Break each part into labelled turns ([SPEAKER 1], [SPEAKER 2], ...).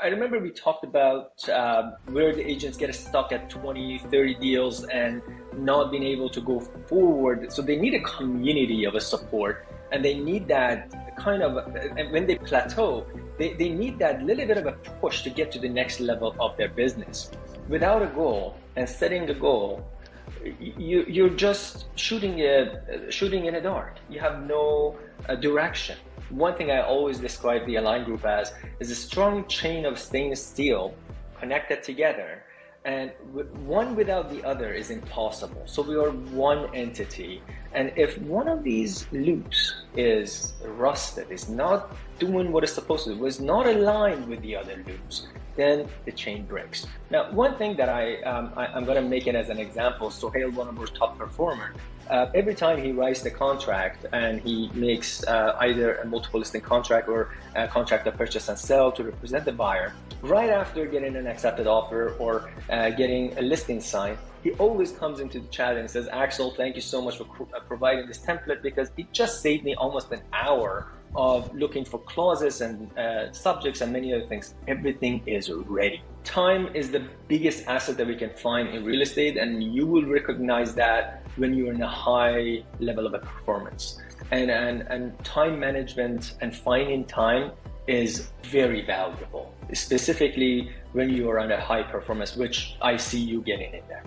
[SPEAKER 1] I remember we talked about where the agents get stuck at 20, 30 deals and not being able to go forward. So they need a community of a support, and they need that kind of, and when they plateau, they need that little bit of a push to get to the next level of their business. Without a goal and setting a goal, you're just shooting in the dark. You have no direction. One thing I always describe the Align Group as is a strong chain of stainless steel connected together, and one without the other is impossible. So we are one entity, and if one of these loops is rusted, is not doing what it's supposed to do, is not aligned with the other loops, then the chain breaks. Now, one thing that I'm going to make it as an example. Sohail, one of our top performers, every time he writes the contract and he makes either a multiple listing contract or a contract of purchase and sell to represent the buyer, right after getting an accepted offer or getting a listing signed, he always comes into the chat and says, Axel, thank you so much for providing this template, because it just saved me almost an hour of looking for clauses and subjects and many other things. Everything is ready. Time is the biggest asset that we can find in real estate, and you will recognize that when you're in a high level of a performance. And time management and finding time is very valuable, specifically when you are on a high performance, which I see you getting in there.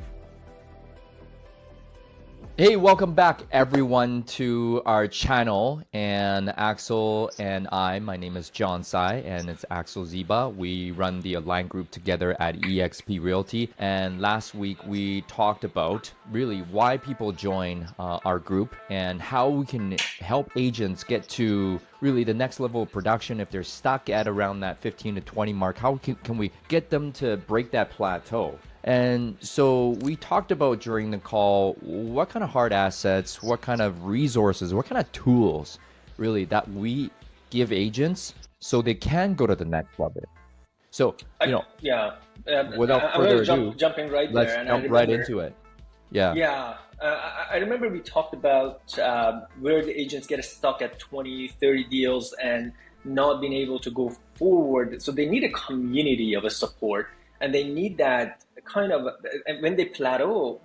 [SPEAKER 2] Hey, welcome back everyone to our channel. And Axel and my name is John Sai, and it's Axel Ziba. We run the Align Group together at eXp Realty. And last week we talked about really why people join our group and how we can help agents get to really the next level of production. If they're stuck at around that 15 to 20 mark, how can we get them to break that plateau? And so we talked about during the call, what kind of hard assets, what kind of resources, what kind of tools really that we give agents so they can go to the next level. So, without further ado,
[SPEAKER 1] jumping right
[SPEAKER 2] let's
[SPEAKER 1] there, and
[SPEAKER 2] jump right into it.
[SPEAKER 1] Yeah. I remember we talked about where the agents get stuck at 20, 30 deals and not being able to go forward. So they need a community of a support, and they need that kind of, and when they plateau,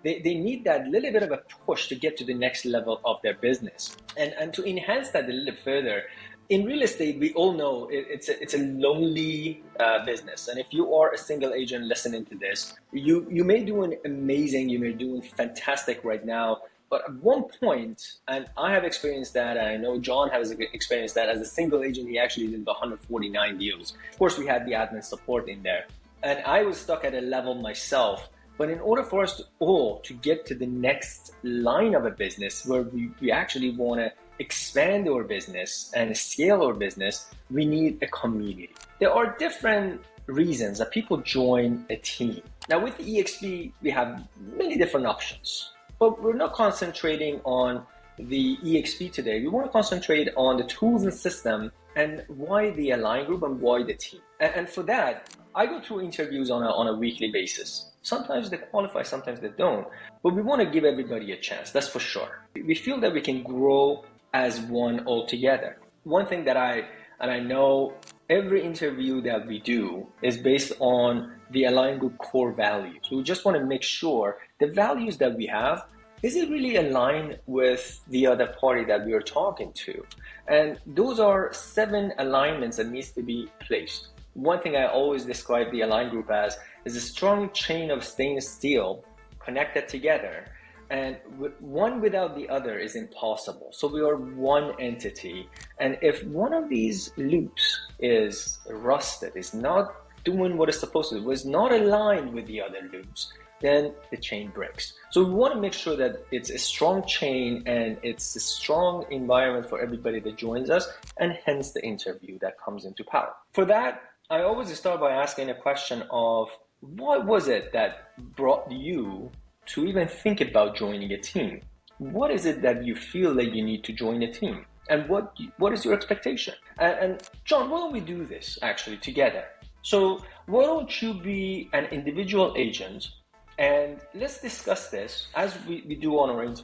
[SPEAKER 1] they need that little bit of a push to get to the next level of their business. And to enhance that a little bit further, in real estate, we all know it's a lonely business. And if you are a single agent listening to this, you may doing amazing, you may doing fantastic right now, but at one point, and I have experienced that, and I know John has experienced that, as a single agent, he actually did 149 deals. Of course, we had the admin support in there. And I was stuck at a level myself. But in order for us all to get to the next line of a business where we actually want to expand our business and scale our business, we need a community. There are different reasons that people join a team. Now with the eXp, we have many different options, but we're not concentrating on the eXp today. We want to concentrate on the tools and system and why the Align Group and why the team. And for that, I go through interviews on a weekly basis. Sometimes they qualify, sometimes they don't. But we want to give everybody a chance, that's for sure. We feel that we can grow as one altogether. One thing that I know every interview that we do is based on the Align Group core values. We just want to make sure the values that we have, is it really aligned with the other party that we are talking to? And those are 7 alignments that needs to be placed. One thing I always describe the Align Group as is a strong chain of stainless steel connected together, and one without the other is impossible. So we are one entity, and if one of these loops is rusted, is not doing what it's supposed to do, is not aligned with the other loops, then the chain breaks. So we want to make sure that it's a strong chain and it's a strong environment for everybody that joins us, and hence the interview that comes into power. For that, I always start by asking a question of what was it that brought you to even think about joining a team? What is it that you feel that you need to join a team? And what is your expectation? And John, why don't we do this actually together? So why don't you be an individual agent, and let's discuss this as we do on our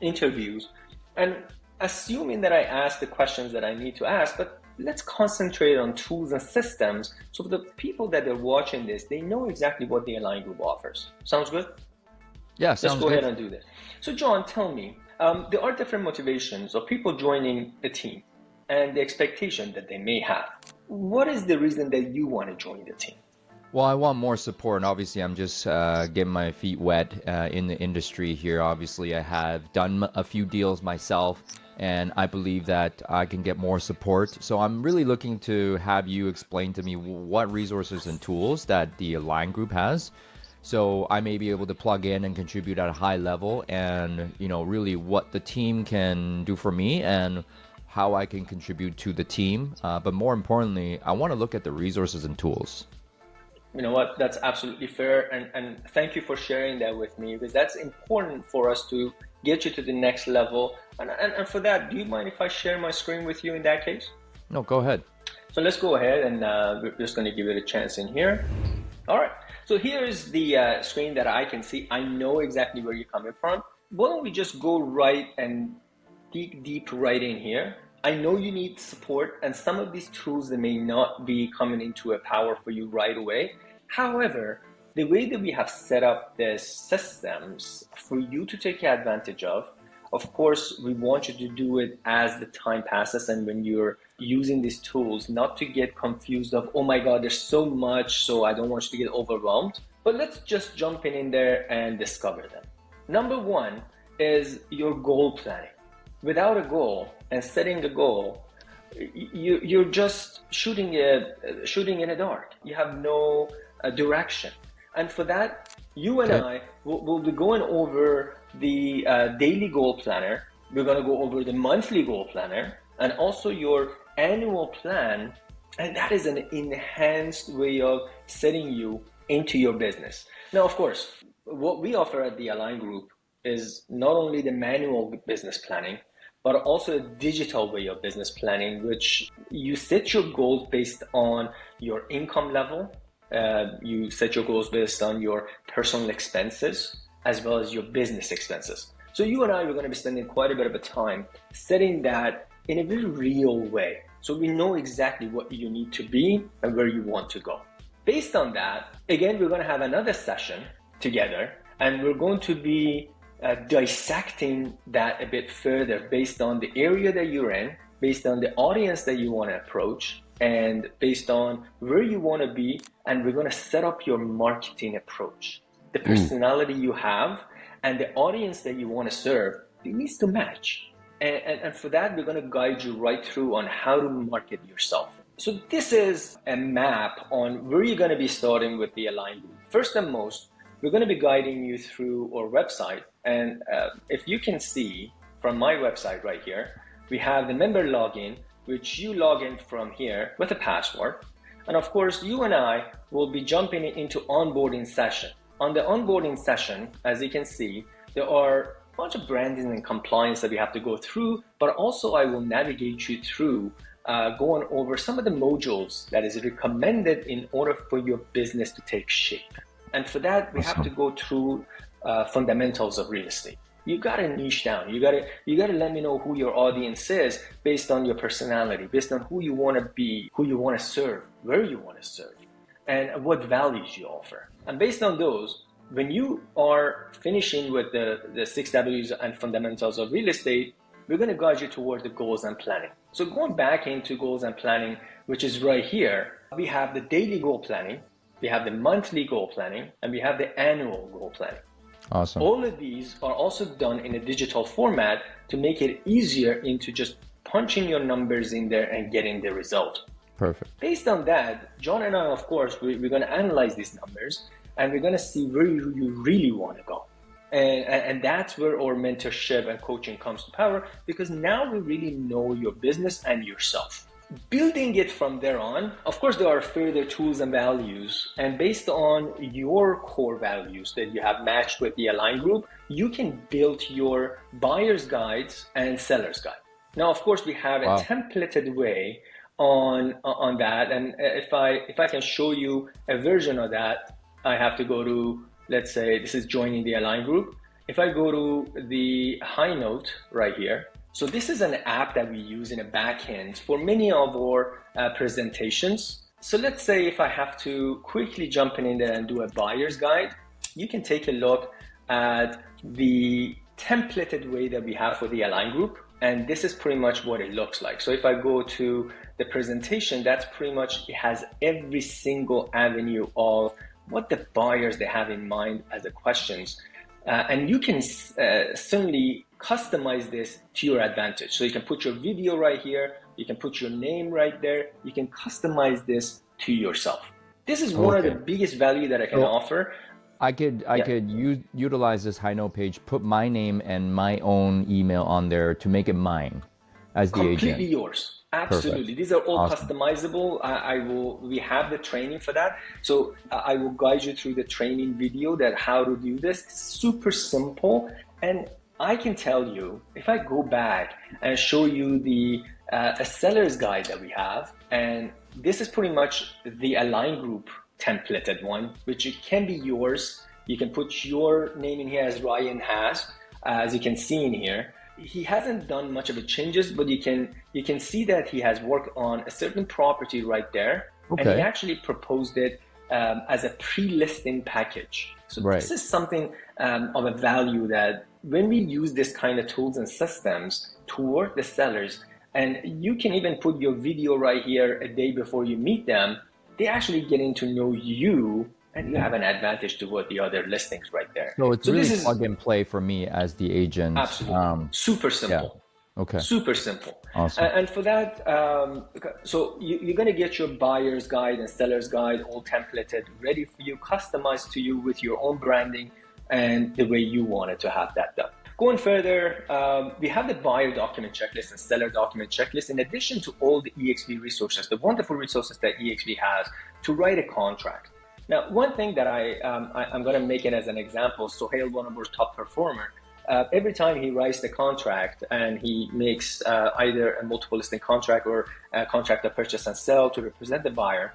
[SPEAKER 1] interviews, and assuming that I ask the questions that I need to ask, but let's concentrate on tools and systems so the people that are watching this, they know exactly what the Align Group offers. Sounds good?
[SPEAKER 2] Yeah, sounds
[SPEAKER 1] Let's go
[SPEAKER 2] good.
[SPEAKER 1] ahead and do that. So John, tell me, there are different motivations of people joining a team and the expectation that they may have. What is the reason that you want to join the team?
[SPEAKER 2] Well, I want more support, and obviously I'm just getting my feet wet in the industry here. Obviously, I have done a few deals myself, and I believe that I can get more support. So I'm really looking to have you explain to me what resources and tools that the Align Group has, so I may be able to plug in and contribute at a high level, and really what the team can do for me and how I can contribute to the team. But more importantly, I want to look at the resources and tools.
[SPEAKER 1] You know what? That's absolutely fair. And thank you for sharing that with me, because that's important for us to get you to the next level. And for that, do you mind if I share my screen with you in that case?
[SPEAKER 2] No, go ahead.
[SPEAKER 1] So let's go ahead and we're just going to give it a chance in here. All right. So here's the screen that I can see. I know exactly where you're coming from. Why don't we just go right and dig deep right in here? I know you need support, and some of these tools, they may not be coming into a power for you right away. However, the way that we have set up the systems for you to take advantage of course, we want you to do it as the time passes, and when you're using these tools, not to get confused of, oh my God, there's so much, so I don't want you to get overwhelmed. But let's just jump in there and discover them. Number one is your goal planning. Without a goal and setting a goal, you're just shooting in the dark. You have no direction. And for that, you and I will be going over the daily goal planner. We're going to go over the monthly goal planner and also your annual plan. And that is an enhanced way of setting you into your business. Now, of course, what we offer at the Align Group is not only the manual business planning, but also a digital way of business planning, which you set your goals based on your income level. You set your goals based on your personal expenses, as well as your business expenses. So you and I are going to be spending quite a bit of a time setting that in a very real way. So we know exactly what you need to be and where you want to go. Based on that, again, we're going to have another session together, and we're going to be dissecting that a bit further based on the area that you're in, based on the audience that you want to approach, and based on where you want to be. And we're going to set up your marketing approach. The personality you have and the audience that you want to serve, it needs to match. And for that, we're going to guide you right through on how to market yourself. So this is a map on where you're going to be starting with the Align Group. First and most, we're going to be guiding you through our website. And if you can see from my website right here, we have the member login, which you log in from here with a password. And of course, you and I will be jumping into onboarding session. On the onboarding session, as you can see, there are a bunch of branding and compliance that we have to go through, but also I will navigate you through going over some of the modules that is recommended in order for your business to take shape. And for that, we have to go through fundamentals of real estate. You got to niche down. You got to let me know who your audience is based on your personality, based on who you want to be, who you want to serve, where you want to serve, and what values you offer. And based on those, when you are finishing with the 6 W's and fundamentals of real estate, we're going to guide you toward the goals and planning. So going back into goals and planning, which is right here, we have the daily goal planning, we have the monthly goal planning, and we have the annual goal planning.
[SPEAKER 2] Awesome.
[SPEAKER 1] All of these are also done in a digital format to make it easier into just punching your numbers in there and getting the result.
[SPEAKER 2] Perfect.
[SPEAKER 1] Based on that, John and I, of course, we're going to analyze these numbers and we're going to see where you really want to go. And that's where our mentorship and coaching comes to power, because now we really know your business and yourself. Building it from there on, of course, there are further tools and values, and based on your core values that you have matched with the Align Group, you can build your buyer's guides and seller's guide. Now, of course, we have a templated way on that, and if I can show you a version of that, I have to go to, let's say this is joining the Align Group. If I go to the high note right here, So this is an app that we use in a backend for many of our presentations. So let's say if I have to quickly jump in there and do a buyer's guide, you can take a look at the templated way that we have for the Align group. And this is pretty much what it looks like. So if I go to the presentation, that's pretty much, it has every single avenue of what the buyers they have in mind as the questions. And you can certainly customize this to your advantage. So you can put your video right here, you can put your name right there, you can customize this to yourself. This is one of the biggest value that I can offer.
[SPEAKER 2] I could utilize this high note page, put my name and my own email on there to make it mine as the agent.
[SPEAKER 1] Completely yours. Absolutely. Perfect. These are all customizable. We have the training for that. So I will guide you through the training video that how to do this. It's super simple. And I can tell you, if I go back and show you the a seller's guide that we have, and this is pretty much the Align group templated one, which it can be yours. You can put your name in here as Ryan has, as you can see in here. He hasn't done much of a changes, but you can see that he has worked on a certain property right there, and he actually proposed it as a pre-listing package. So this is something of a value that when we use this kind of tools and systems to work the sellers, and you can even put your video right here a day before you meet them, they actually getting to know you, and you have an advantage to what the other listings right there.
[SPEAKER 2] So it's really plug and play for me as the agent.
[SPEAKER 1] Absolutely. Super simple.
[SPEAKER 2] Yeah. Okay.
[SPEAKER 1] Super simple.
[SPEAKER 2] Awesome.
[SPEAKER 1] And for that, so you're going to get your buyer's guide and seller's guide all templated, ready for you, customized to you with your own branding and the way you wanted to have that done. Going further, we have the buyer document checklist and seller document checklist, in addition to all the EXP resources, the wonderful resources that EXP has to write a contract. Now, one thing that I'm going to make it as an example, Sohail, one of our top performer, every time he writes the contract and he makes either a multiple listing contract or a contract of purchase and sell to represent the buyer,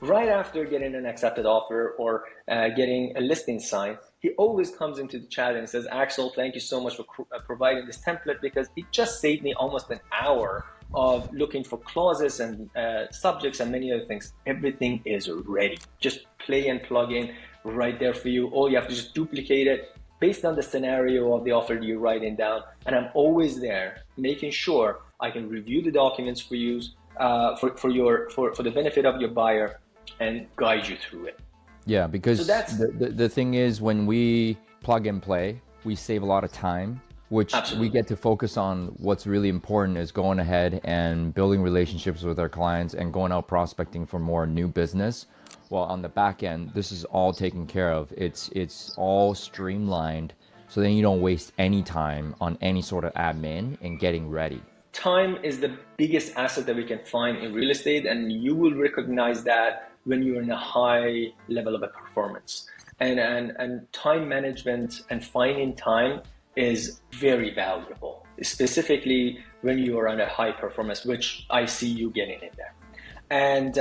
[SPEAKER 1] right after getting an accepted offer or getting a listing signed, he always comes into the chat and says, Axel, thank you so much for providing this template, because it just saved me almost an hour of looking for clauses and subjects and many other things. Everything is ready. Just play and plug in right there for you. All you have to just duplicate it based on the scenario of the offer you're writing down. And I'm always there making sure I can review the documents for you, for the benefit of your buyer, and guide you through it.
[SPEAKER 2] Yeah, because the thing is, when we plug and play, we save a lot of time, which we get to focus on. What's really important is going ahead and building relationships with our clients and going out prospecting for more new business. Well, on the back end, this is all taken care of. It's all streamlined, so then you don't waste any time on any sort of admin and getting ready.
[SPEAKER 1] Time is the biggest asset that we can find in real estate, and you will recognize that when you're in a high level of a performance. And time management and finding time is very valuable, specifically when you're on a high performance, which I see you getting in there. And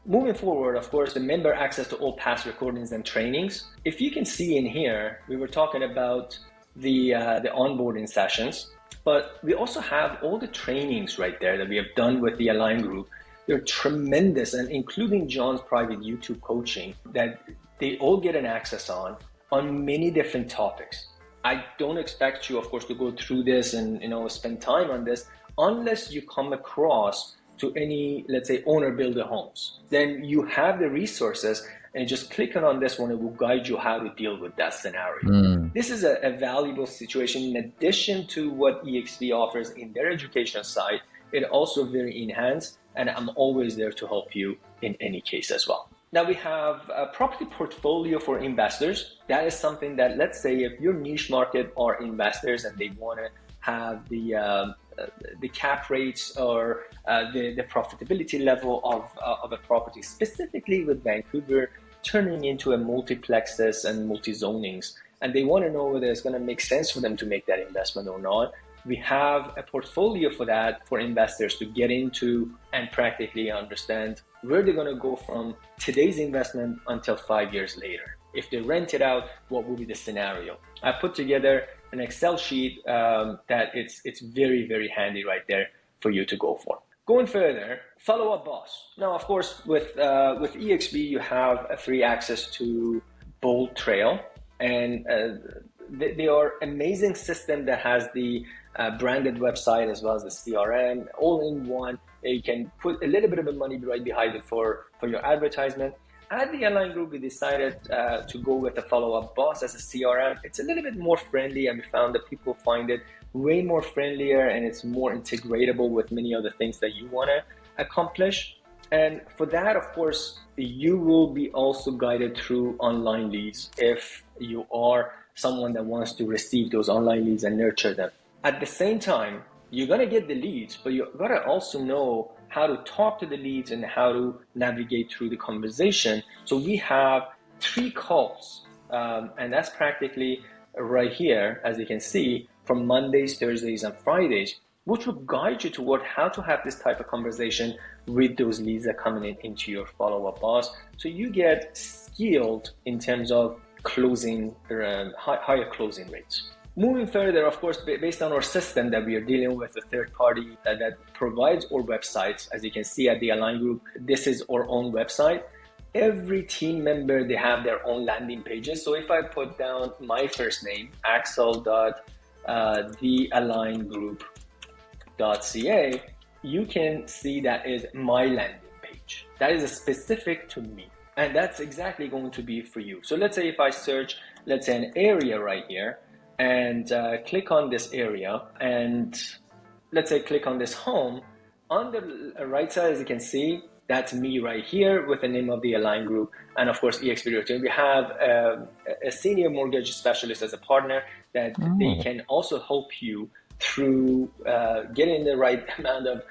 [SPEAKER 1] moving forward, of course, the member access to all past recordings and trainings. If you can see in here, we were talking about the onboarding sessions, but we also have all the trainings right there that we have done with the Align group. They're tremendous, and including John's private YouTube coaching that they all get an access on many different topics. I don't expect you, of course, to go through this and spend time on this unless you come across to any, let's say, owner builder homes. Then you have the resources, and just clicking on this one, it will guide you how to deal with that scenario. This is a valuable situation. In addition to what EXP offers in their education side, it also very enhanced, and I'm always there to help you in any case as well. Now we have a property portfolio for investors. That is something that, let's say, if your niche market are investors and they want to have the cap rates or the profitability level of a property, specifically with Vancouver turning into a multiplexes and multi-zonings, and they want to know whether it's going to make sense for them to make that investment or not. We have a portfolio for that, for investors to get into and practically understand where they're going to go from today's investment until 5 years later. If they rent it out, what will be the scenario? I put together an Excel sheet that it's very, very handy right there for you to go for. Going further, follow-up boss. Now, of course, with EXP, you have a free access to Bold Trail, and they are amazing system that has the branded website as well as the CRM all in one. You can put a little bit of money right behind it for your advertisement. At the Align Group, we decided to go with the follow-up boss as a CRM. It's a little bit more friendly, and we found that people find it way more friendlier, and it's more integratable with many of the things that you want to accomplish. And for that, of course, you will be also guided through online leads if you are someone that wants to receive those online leads and nurture them. At the same time, you're going to get the leads, but you're going to also know how to talk to the leads and how to navigate through the conversation. So we have 3 calls, and that's practically right here, as you can see, from Mondays, Thursdays, and Fridays, which will guide you toward how to have this type of conversation with those leads that are coming into your follow-up boss. So you get skilled in terms of closing, higher closing rates. Moving further, of course, based on our system that we are dealing with a third party that provides our websites, as you can see at the Align Group, this is our own website. Every team member, they have their own landing pages. So if I put down my first name, axel.thealigngroup.ca, you can see that is my landing page. That is specific to me. And that's exactly going to be for you. So let's say if I search, let's say an area right here, and click on this area, and let's say click on this home, on the right side, as you can see, that's me right here with the name of the Align Group, and of course EXP Realty. We have a senior mortgage specialist as a partner that they can also help you through getting the right amount of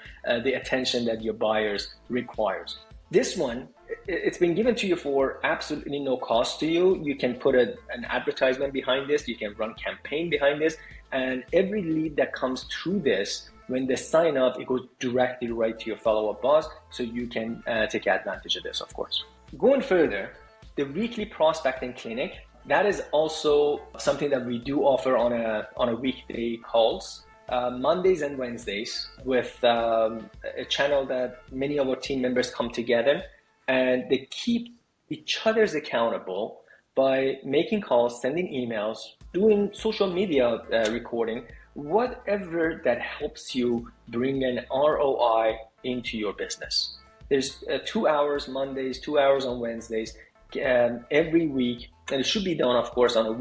[SPEAKER 1] the attention that your buyers requires. This one, it's been given to you for absolutely no cost to you. You can put an advertisement behind this. You can run campaign behind this. And every lead that comes through this, when they sign up, it goes directly right to your follow-up boss. So you can take advantage of this, of course. Going further, the weekly prospecting clinic, that is also something that we do offer on a weekday calls. Mondays and Wednesdays with a channel that many of our team members come together, and they keep each other's accountable by making calls, sending emails, doing social media recording, whatever that helps you bring an ROI into your business. There's 2 hours Mondays, 2 hours on Wednesdays, every week, and it should be done, of course, on a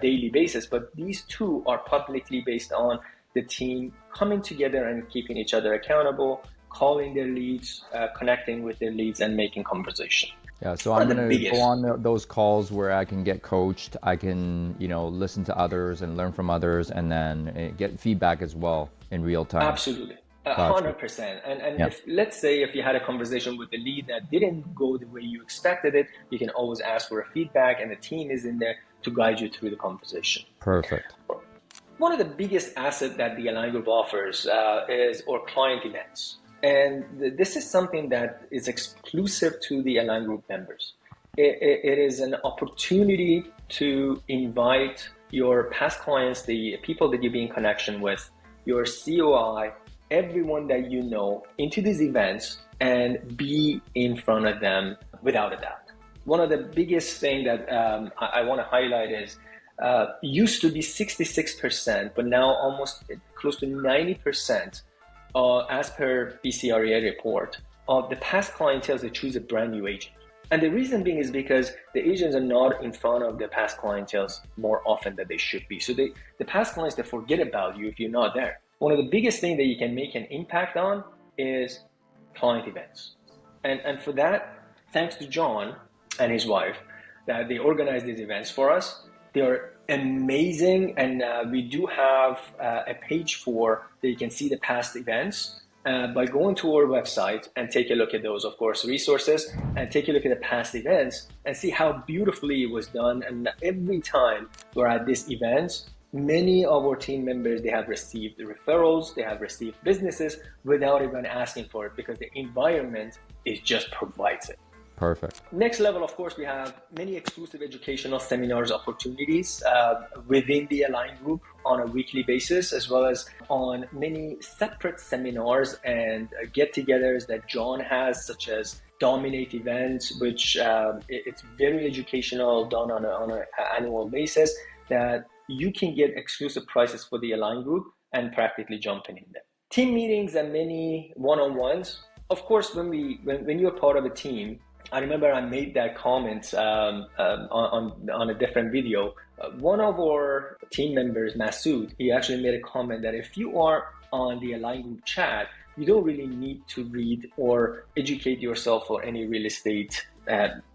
[SPEAKER 1] daily basis, but these 2 are publicly based on the team coming together and keeping each other accountable, calling their leads, connecting with their leads, and making conversation.
[SPEAKER 2] Yeah, so I'm going to go on those calls where I can get coached. I can, listen to others and learn from others, and then get feedback as well in real time.
[SPEAKER 1] Absolutely. 100%. And yeah. Let's say if you had a conversation with the lead that didn't go the way you expected it, you can always ask for a feedback, and the team is in there to guide you through the conversation.
[SPEAKER 2] Perfect.
[SPEAKER 1] One of the biggest assets that the Align Group offers is our client events. And this is something that is exclusive to the Align Group members. It is an opportunity to invite your past clients, the people that you've been in connection with, your COI, everyone that you know, into these events and be in front of them without a doubt. One of the biggest things that I want to highlight is used to be 66%, but now almost close to 90%, as per BCREA report, of the past clientele, they choose a brand new agent. And the reason being is because the agents are not in front of the past clientele more often than they should be. So the past clients, they forget about you if you're not there. One of the biggest things that you can make an impact on is client events. And for that, thanks to John and his wife, that they organize these events for us. They are amazing, and we do have a page for that you can see the past events by going to our website and take a look at those, of course, resources, and take a look at the past events and see how beautifully it was done. And every time we're at these events, many of our team members, they have received referrals, they have received businesses without even asking for it, because the environment just provides it.
[SPEAKER 2] Perfect.
[SPEAKER 1] Next level, of course, we have many exclusive educational seminars opportunities within the Align group on a weekly basis, as well as on many separate seminars and get-togethers that John has, such as Dominate events, which it's very educational, done on an annual basis, that you can get exclusive prices for the Align group and practically jumping in there. Team meetings and many one-on-ones. Of course, when you're part of a team, I remember I made that comment on a different video. One of our team members, Masood, he actually made a comment that if you are on the Align group chat, you don't really need to read or educate yourself for any real estate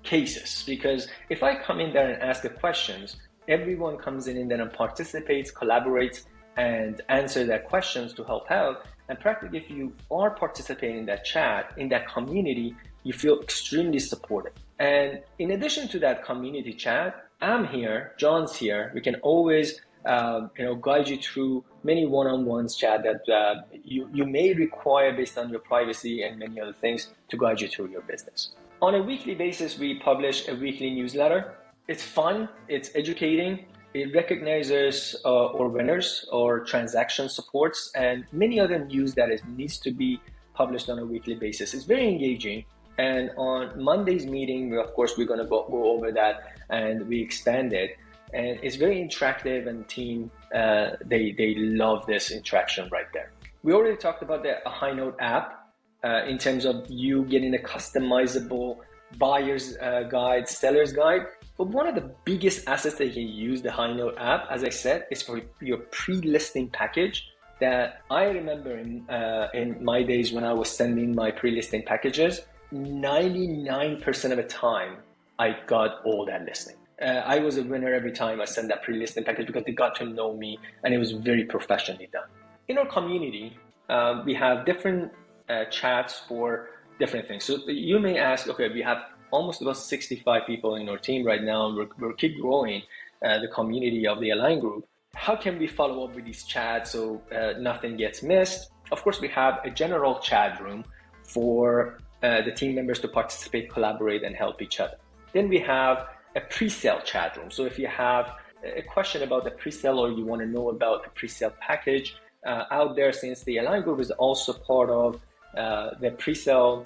[SPEAKER 1] cases. Because if I come in there and ask the questions, everyone comes in there and participates, collaborates, and answer their questions to help out. And practically, if you are participating in that chat, in that community, you feel extremely supported. And in addition to that community chat, I'm here, John's here. We can always guide you through many one-on-ones chat that you may require based on your privacy and many other things to guide you through your business. On a weekly basis, we publish a weekly newsletter. It's fun, it's educating. It recognizes our winners or transaction supports and many other news that needs to be published on a weekly basis. It's very engaging. And on Monday's meeting, of course, we're going to go over that and we expand it. And it's very interactive and team, they love this interaction right there. We already talked about the High Note app in terms of you getting a customizable buyer's guide, seller's guide. But one of the biggest assets that you can use the High Note app, as I said, is for your pre-listing package. That I remember in my days when I was sending my pre-listing packages, 99% of the time I got all that listing. I was a winner every time I sent that pre-listing package because they got to know me and it was very professionally done. In our community, we have different chats for different things. So you may ask, okay, we have almost about 65 people in our team right now. We're keep growing the community of the Align group. How can we follow up with these chats so nothing gets missed? Of course, we have a general chat room for the team members to participate, collaborate, and help each other. Then we have a pre-sale chat room. So if you have a question about the pre-sale or you want to know about the pre-sale package out there, since the Align group is also part of the pre-sale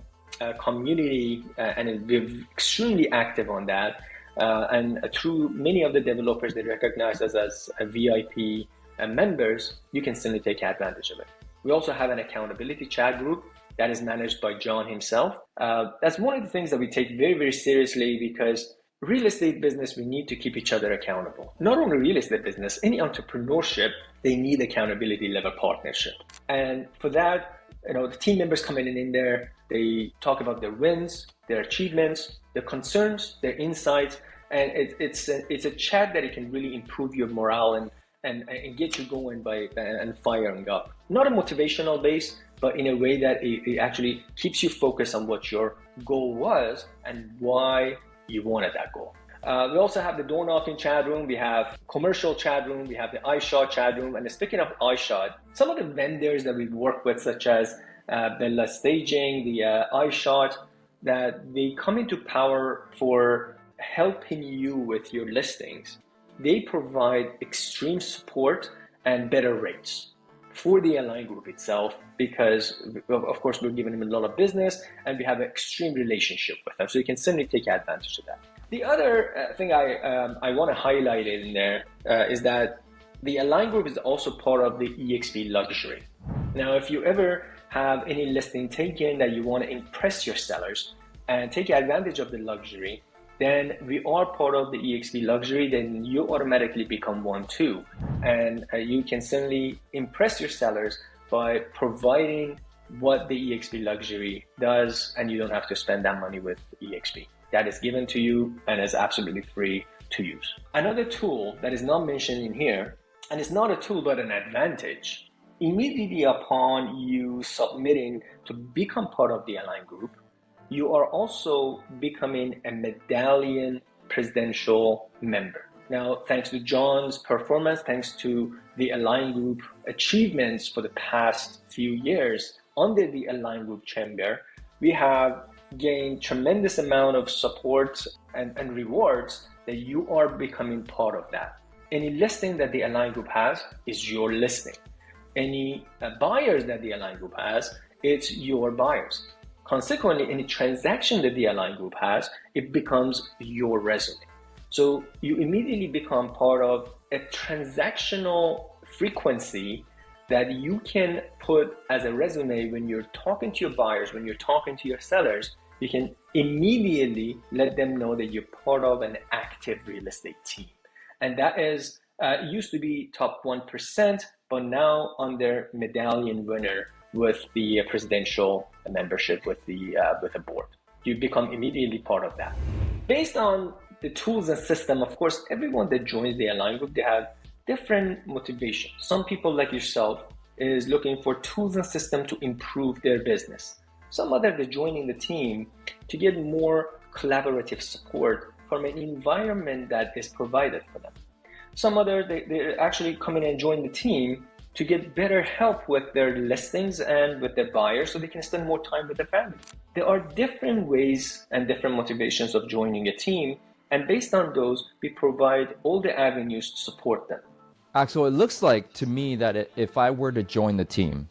[SPEAKER 1] community and we're extremely active on that. And through many of the developers that recognize us as a VIP members, you can simply take advantage of it. We also have an accountability chat group that is managed by John himself. That's one of the things that we take very, very seriously because real estate business, we need to keep each other accountable. Not only real estate business, any entrepreneurship, they need accountability level partnership. And for that, the team members coming in there, they talk about their wins, their achievements, their concerns, their insights, and it's a chat that it can really improve your morale and get you going and firing up. Not a motivational base, but in a way that it actually keeps you focused on what your goal was and why you wanted that goal. We also have the door knocking chat room. We have commercial chat room. We have the iShot chat room. And speaking of iShot, some of the vendors that we work with, such as Bella Staging, the iShot, that they come into power for helping you with your listings. They provide extreme support and better rates for the Align group itself because, of course, we're giving them a lot of business and we have an extreme relationship with them. So you can simply take advantage of that. The other thing I want to highlight in there is that the Align group is also part of the EXP luxury. Now, if you ever have any listing taken that you want to impress your sellers and take advantage of the luxury, then we are part of the EXP luxury, then you automatically become one too. And you can certainly impress your sellers by providing what the EXP luxury does, and you don't have to spend that money with EXP. That is given to you and is absolutely free to use. Another tool that is not mentioned in here, and it's not a tool but an advantage, immediately upon you submitting to become part of the Align group, you are also becoming a Medallion presidential member. Now, thanks to John's performance, thanks to the Align group achievements for the past few years under the Align group chamber, we have gain tremendous amount of support and rewards that you are becoming part of that. Any listing that the Align Group has is your listing. Any buyers that the Align Group has, it's your buyers. Consequently, any transaction that the Align Group has, it becomes your resume. So you immediately become part of a transactional frequency that you can put as a resume when you're talking to your buyers, when you're talking to your sellers. You can immediately let them know that you're part of an active real estate team. And that is, used to be top 1%, but now under Medallion winner with the presidential membership with the board. You become immediately part of that. Based on the tools and system, of course, everyone that joins the Align Group, they have different motivations. Some people like yourself is looking for tools and system to improve their business. Some other, they're joining the team to get more collaborative support from an environment that is provided for them. Some other, they're actually coming and join the team to get better help with their listings and with their buyers so they can spend more time with their family. There are different ways and different motivations of joining a team, and based on those, we provide all the avenues to support them.
[SPEAKER 2] Axel, it looks like to me that if I were to join the team,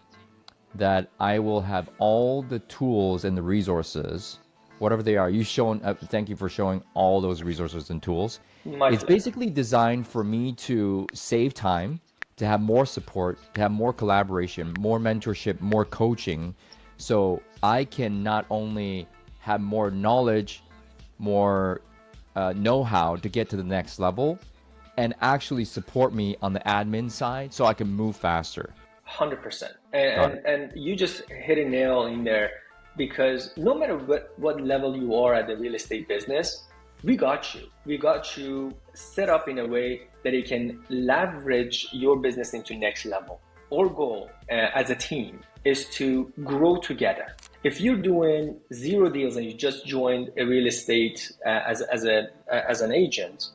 [SPEAKER 2] that I will have all the tools and the resources, whatever they are. Thank you for showing all those resources and tools. It's basically designed for me to save time, to have more support, to have more collaboration, more mentorship, more coaching. So I can not only have more knowledge, more know-how to get to the next level, and actually support me on the admin side so I can move faster.
[SPEAKER 1] 100%. And you just hit a nail in there, because no matter what level you are at the real estate business, we got you. We got you set up in a way that it can leverage your business into next level. Our goal as a team is to grow together. If you're doing 0 deals and you just joined a real estate as an agent,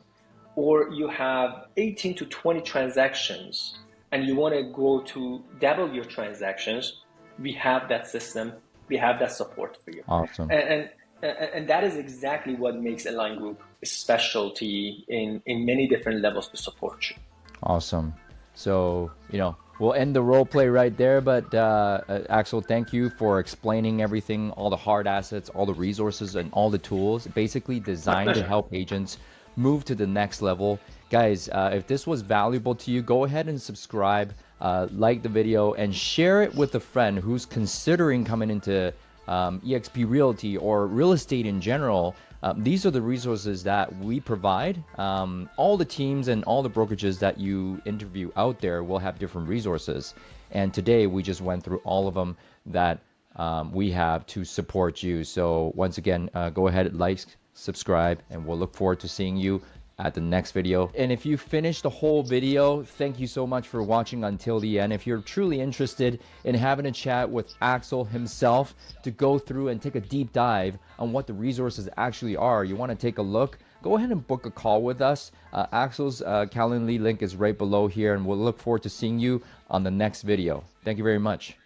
[SPEAKER 1] or you have 18 to 20 transactions and you want to grow to double your transactions, we have that system, we have that support for you.
[SPEAKER 2] Awesome.
[SPEAKER 1] And that is exactly what makes Align Group a specialty in many different levels to support you.
[SPEAKER 2] Awesome. So, we'll end the role play right there, but Axel, thank you for explaining everything, all the hard assets, all the resources, and all the tools, basically designed to help agents move to the next level. Guys, if this was valuable to you, go ahead and subscribe, like the video, and share it with a friend who's considering coming into eXp Realty or real estate in general. These are the resources that we provide. All the teams and all the brokerages that you interview out there will have different resources. And today we just went through all of them that we have to support you. So once again, go ahead, like, subscribe, and we'll look forward to seeing you at the next video. And if you finished the whole video, thank you so much for watching until the end. If you're truly interested in having a chat with Axel himself to go through and take a deep dive on what the resources actually are, you want to take a look, go ahead and book a call with us. Axel's Calendly link is right below here, and we'll look forward to seeing you on the next video. Thank you very much.